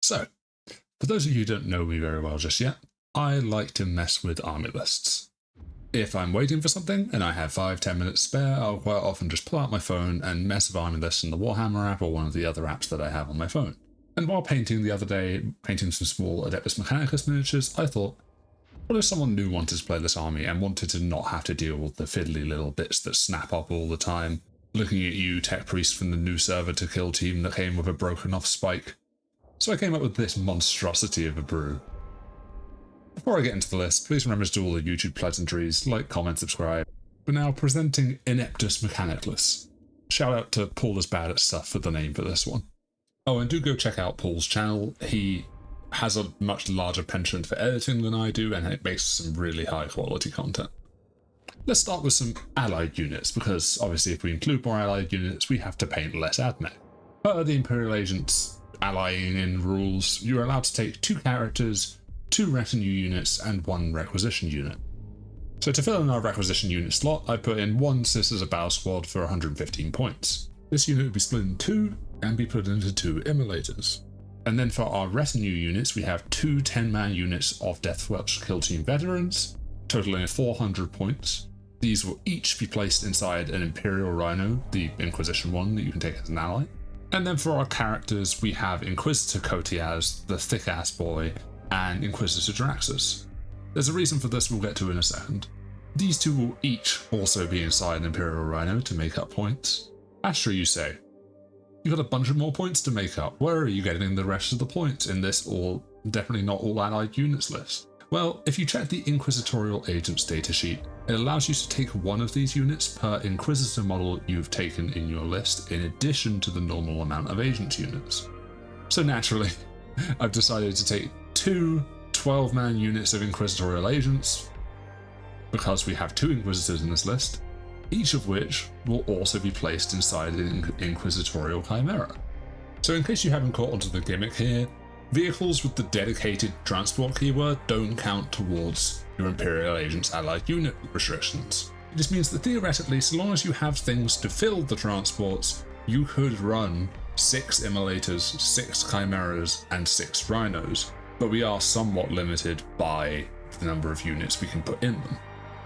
So, for those of you who don't know me very well just yet, I like to mess with army lists. If I'm waiting for something and I have 5-10 minutes spare, I'll quite often just pull out my phone and mess with army lists in the Warhammer app or one of the other apps that I have on my phone. And while painting the other day, painting some small INEPTUS Mechanicless miniatures, I thought, what if someone new wanted to play this army and wanted to not have to deal with the fiddly little bits that snap up all the time, looking at you, tech priest from the new server to kill team that came with a broken off spike? So I came up with this monstrosity of a brew. Before I get into the list, please remember to do all the YouTube pleasantries, like, comment, subscribe. We're now presenting INEPTUS Mechanicless. Shout out to Paul is bad at stuff for the name for this one. Oh, and do go check out Paul's channel. He has a much larger penchant for editing than I do, and it makes some really high quality content. Let's start with some allied units, because obviously if we include more allied units, we have to paint less admech. Per the Imperial Agents allying in rules, you're allowed to take 2 characters, 2 retinue units, and 1 requisition unit. So to fill in our requisition unit slot, I put in 1 Sisters of Battle squad for 115 points. This unit will be split in 2 and be put into 2 immolators. And then for our retinue units, we have 2 10-man units of Deathwatch Kill Team veterans, totaling 400 points. These will each be placed inside an Imperial Rhino, the Inquisition one that you can take as an ally. And then for our characters, we have Inquisitor Kotiaz, the thick-ass boy, and Inquisitor Draxus. There's a reason for this we'll get to in a second. These 2 will each also be inside an Imperial Rhino to make up points. Astra, you say? You got a bunch of more points to make up. Where are you getting the rest of the points in this all, definitely not all allied units list? Well, if you check the Inquisitorial Agents datasheet, it allows you to take 1 of these units per Inquisitor model you've taken in your list, in addition to the normal amount of Agent units. So naturally, I've decided to take 2 12-man units of Inquisitorial Agents, because we have 2 Inquisitors in this list, each of which will also be placed inside an Inquisitorial Chimera. So in case you haven't caught onto the gimmick here, vehicles with the dedicated transport keyword don't count towards your Imperial Agents allied unit restrictions. This means that theoretically, so long as you have things to fill the transports, you could run 6 immolators, 6 chimeras, and 6 rhinos, but we are somewhat limited by the number of units we can put in them.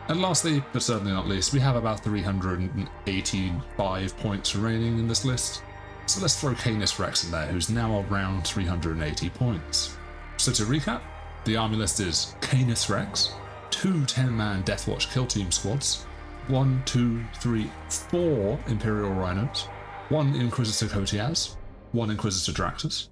And lastly, but certainly not least, we have about 385 points remaining in this list. So let's throw Canis Rex in there, who's now around 380 points. So to recap, the army list is Canis Rex, 2 10-man Deathwatch Kill Team squads, 1, 2, 3, 4 Imperial Rhinos, 1 Inquisitor Kotiaz, 1 Inquisitor Draxus,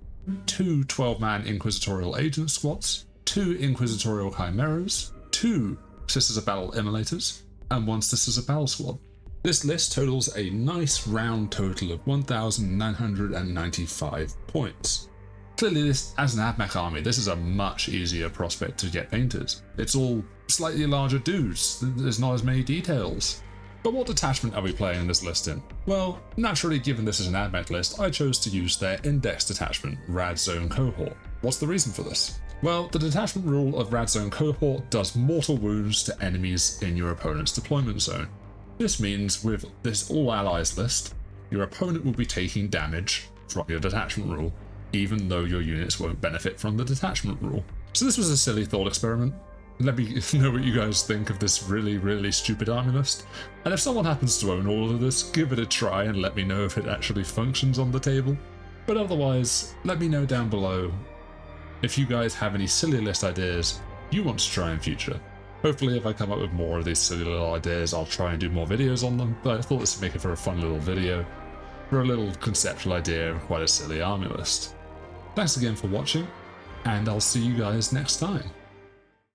2 12-man Inquisitorial Agent squads, 2 Inquisitorial Chimeras, 2 Sisters of Battle Immolators, and 1 Sisters of Battle squad. This list totals a nice round total of 1,995 points. Clearly, this, as an AdMech army, this is a much easier prospect to get painted. It's all slightly larger dudes, there's not as many details. But what detachment are we playing this list in? Well, naturally, given this is an AdMech list, I chose to use their index detachment, Rad Zone Cohort. What's the reason for this? Well, the detachment rule of Rad Zone Cohort does mortal wounds to enemies in your opponent's deployment zone. This means with this all allies list, your opponent will be taking damage from your detachment rule, even though your units won't benefit from the detachment rule. So this was a silly thought experiment. Let me know what you guys think of this really, really stupid army list. And if someone happens to own all of this, give it a try and let me know if it actually functions on the table. But otherwise, let me know down below if you guys have any silly list ideas you want to try in future. Hopefully if I come up with more of these silly little ideas, I'll try and do more videos on them, but I thought this would make it for a fun little video, for a little conceptual idea of quite a silly army list. Thanks again for watching, and I'll see you guys next time.